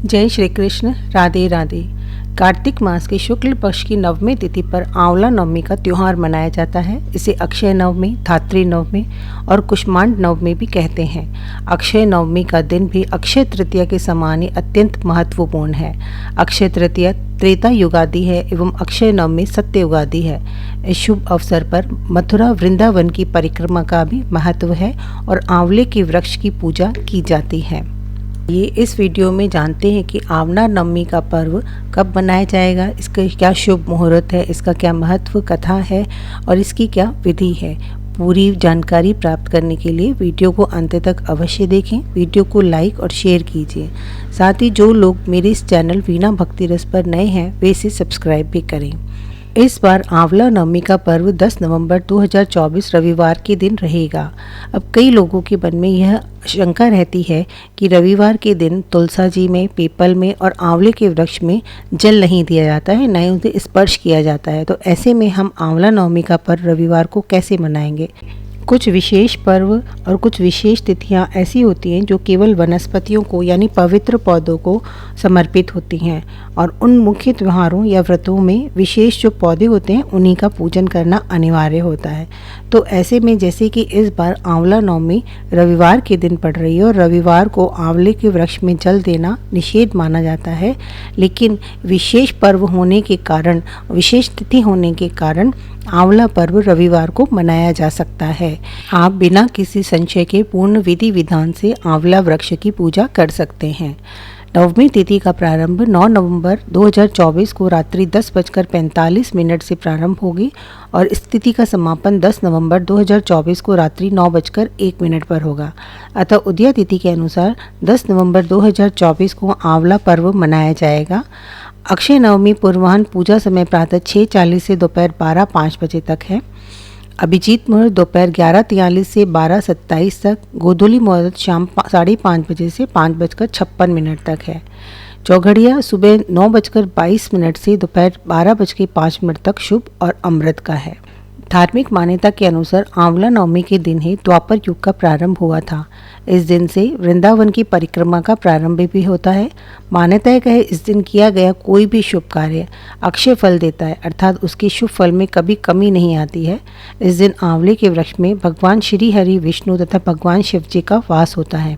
जय श्री कृष्ण। राधे राधे। कार्तिक मास के शुक्ल पक्ष की नवमी तिथि पर आंवला नवमी का त्योहार मनाया जाता है। इसे अक्षय नवमी, धात्री नवमी और कुष्मांड नवमी भी कहते हैं। अक्षय नवमी का दिन भी अक्षय तृतीया के समान ही अत्यंत महत्वपूर्ण है। अक्षय तृतीया त्रेता युगादि है एवं अक्षय नवमी सत्य युगादि है। इस शुभ अवसर पर मथुरा वृंदावन की परिक्रमा का भी महत्व है और आंवले के वृक्ष की पूजा की जाती है। ये इस वीडियो में जानते हैं कि आंवला नवमी का पर्व कब मनाया जाएगा, इसका क्या शुभ मुहूर्त है, इसका क्या महत्व कथा है और इसकी क्या विधि है। पूरी जानकारी प्राप्त करने के लिए वीडियो को अंत तक अवश्य देखें। वीडियो को लाइक और शेयर कीजिए। साथ ही जो लोग मेरे इस चैनल वीणा भक्ति रस पर नए हैं वे इसे सब्सक्राइब भी करें। इस बार आंवला नवमी का पर्व 10 नवंबर 2024 रविवार के दिन रहेगा। अब कई लोगों के मन में यह शंका रहती है कि रविवार के दिन तुलसा जी में, पीपल में और आंवले के वृक्ष में जल नहीं दिया जाता है, न ही उसे स्पर्श किया जाता है। तो ऐसे में हम आंवला नवमी का पर्व रविवार को कैसे मनाएंगे। कुछ विशेष पर्व और कुछ विशेष तिथियां ऐसी होती हैं जो केवल वनस्पतियों को यानी पवित्र पौधों को समर्पित होती हैं और उन मुख्य त्योहारों या व्रतों में विशेष जो पौधे होते हैं उन्हीं का पूजन करना अनिवार्य होता है। तो ऐसे में जैसे कि इस बार आंवला नवमी रविवार के दिन पड़ रही है और रविवार को आंवले के वृक्ष में जल देना निषेध माना जाता है, लेकिन विशेष पर्व होने के कारण, विशेष तिथि होने के कारण आंवला पर्व रविवार को मनाया जा सकता है। आप बिना किसी संशय के पूर्ण विधि विधान से आंवला वृक्ष की पूजा कर सकते हैं। नवमी तिथि का प्रारंभ 9 नवंबर 2024 को रात्रि 10:45 से प्रारंभ होगी और इस तिथि का समापन 10 नवंबर 2024 को रात्रि 9:01 पर होगा। अतः उदया तिथि के अनुसार 10 नवंबर 2024 को आंवला पर्व मनाया जाएगा। अक्षय नवमी पूर्वाह्न पूजा समय प्रातः 6:40 से दोपहर 12:05 बजे तक है। अभिजीत मुहूर्त दोपहर 11:43 से 12:27 तक। गोधूली मुहूर्त शाम 5:30 बजे से 5:56 तक है। चौघड़िया सुबह 9:22 से दोपहर 12:05 तक शुभ और अमृत का है। धार्मिक मान्यता के अनुसार आंवला नवमी के दिन ही द्वापर युग का प्रारंभ हुआ था। इस दिन से वृंदावन की परिक्रमा का प्रारंभ भी होता है। मान्यता है इस दिन किया गया कोई भी शुभ कार्य अक्षय फल देता है, अर्थात उसके शुभ फल में कभी कमी नहीं आती है। इस दिन आंवले के वृक्ष में भगवान श्री हरि विष्णु तथा भगवान शिव जी का वास होता है।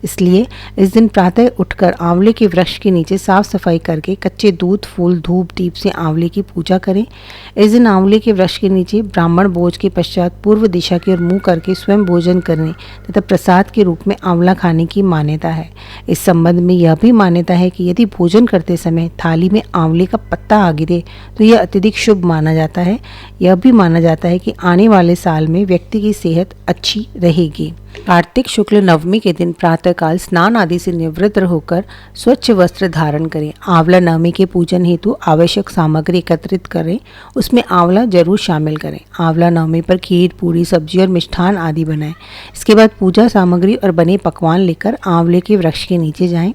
इसलिए इस दिन प्रातः उठकर आंवले के वृक्ष के नीचे साफ सफाई करके कच्चे दूध, फूल, धूप, दीप से आंवले की पूजा करें। इस दिन आंवले के वृक्ष के नीचे ब्राह्मण भोज के पश्चात पूर्व दिशा की ओर मुंह करके स्वयं भोजन करने तथा प्रसाद के रूप में आंवला खाने की मान्यता है। इस संबंध में यह भी मान्यता है कि यदि भोजन करते समय थाली में आंवले का पत्ता आ गिरे तो यह अत्यधिक शुभ माना जाता है। यह भी माना जाता है कि आने वाले साल में व्यक्ति की सेहत अच्छी रहेगी। कार्तिक शुक्ल नवमी के दिन प्रातःकाल स्नान आदि से निवृत्त होकर स्वच्छ वस्त्र धारण करें। आंवला नवमी के पूजन हेतु आवश्यक सामग्री एकत्रित करें, उसमें आंवला जरूर शामिल करें। आंवला नवमी पर खीर, पूरी, सब्जी और मिष्ठान आदि बनाएं। इसके बाद पूजा सामग्री और बने पकवान लेकर आंवले के वृक्ष के नीचे जाएं।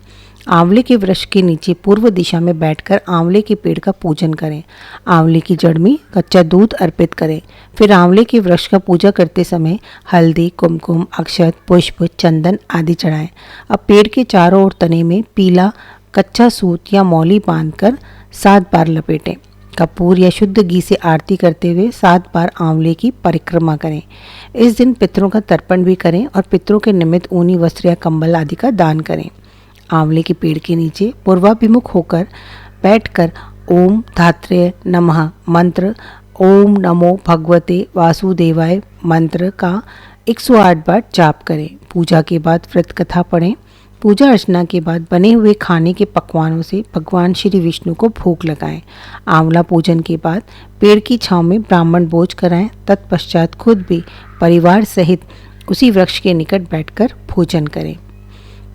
आंवले के वृक्ष के नीचे पूर्व दिशा में बैठकर आंवले के पेड़ का पूजन करें। आंवले की जड़ में कच्चा दूध अर्पित करें। फिर आंवले के वृक्ष का पूजा करते समय हल्दी, कुमकुम, अक्षत, पुष्प, चंदन आदि चढ़ाएं। अब पेड़ के चारों ओर तने में पीला कच्चा सूत या मौली बांधकर 7 बार लपेटें। कपूर या शुद्ध घी से आरती करते हुए 7 बार आंवले की परिक्रमा करें। इस दिन पितरों का तर्पण भी करें और पितरों के निमित्त ऊनी वस्त्र या कंबल आदि का दान करें। आंवले के पेड़ के नीचे पूर्वाभिमुख होकर बैठकर ओम धात्रेय नमः मंत्र, ओम नमो भगवते वासुदेवाय मंत्र का 108 बार जाप करें। पूजा के बाद व्रत कथा पढ़ें। पूजा अर्चना के बाद बने हुए खाने के पकवानों से भगवान श्री विष्णु को भोग लगाएं। आंवला पूजन के बाद पेड़ की छांव में ब्राह्मण भोज कराएं। तत्पश्चात खुद भी परिवार सहित उसी वृक्ष के निकट बैठकर भोजन करें।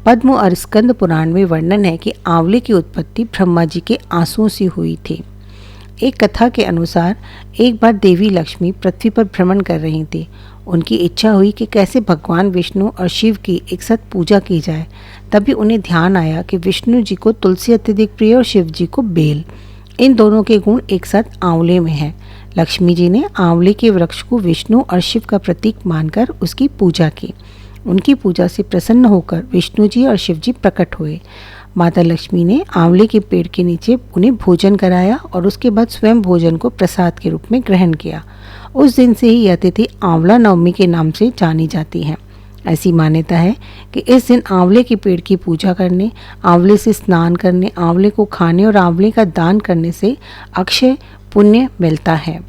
पद्म और स्कंद पुराण में वर्णन है कि आंवले की उत्पत्ति ब्रह्मा जी के आंसुओं से हुई थी। एक कथा के अनुसार एक बार देवी लक्ष्मी पृथ्वी पर भ्रमण कर रही थी। उनकी इच्छा हुई कि कैसे भगवान विष्णु और शिव की एक साथ पूजा की जाए। तभी उन्हें ध्यान आया कि विष्णु जी को तुलसी अत्यधिक प्रिय और शिव जी को बेल, इन दोनों के गुण एक साथ आंवले में हैं। लक्ष्मी जी ने आंवले के वृक्ष को विष्णु और शिव का प्रतीक मानकर उसकी पूजा की। उनकी पूजा से प्रसन्न होकर विष्णु जी और शिव जी प्रकट हुए। माता लक्ष्मी ने आंवले के पेड़ के नीचे उन्हें भोजन कराया और उसके बाद स्वयं भोजन को प्रसाद के रूप में ग्रहण किया। उस दिन से ही यह तिथि आंवला नवमी के नाम से जानी जाती है। ऐसी मान्यता है कि इस दिन आंवले के पेड़ की पूजा करने, आंवले से स्नान करने, आंवले को खाने और आंवले का दान करने से अक्षय पुण्य मिलता है।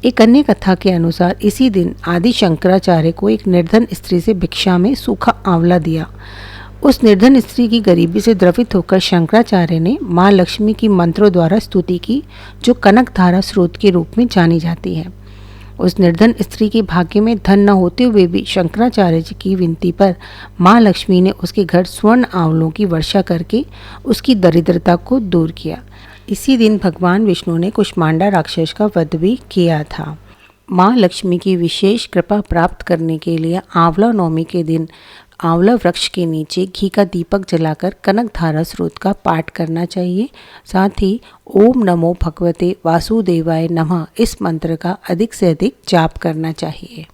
एक अन्य कथा के अनुसार इसी दिन आदि शंकराचार्य को एक निर्धन स्त्री से भिक्षा में सूखा आंवला दिया। उस निर्धन स्त्री की गरीबी से द्रवित होकर शंकराचार्य ने माँ लक्ष्मी की मंत्रों द्वारा स्तुति की, जो कनकधारा स्रोत के रूप में जानी जाती है। उस निर्धन स्त्री के भाग्य में धन न होते हुए भी शंकराचार्य जी की विनती पर माँ लक्ष्मी ने उसके घर स्वर्ण आंवलों की वर्षा करके उसकी दरिद्रता को दूर किया। इसी दिन भगवान विष्णु ने कुष्मांडा राक्षस का वध भी किया था। माँ लक्ष्मी की विशेष कृपा प्राप्त करने के लिए आंवला नवमी के दिन आंवला वृक्ष के नीचे घी का दीपक जलाकर कनकधारा स्रोत का पाठ करना चाहिए। साथ ही ओम नमो भगवते वासुदेवाय नमः इस मंत्र का अधिक से अधिक जाप करना चाहिए।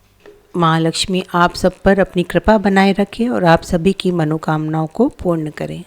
माँ लक्ष्मी आप सब पर अपनी कृपा बनाए रखें और आप सभी की मनोकामनाओं को पूर्ण करें।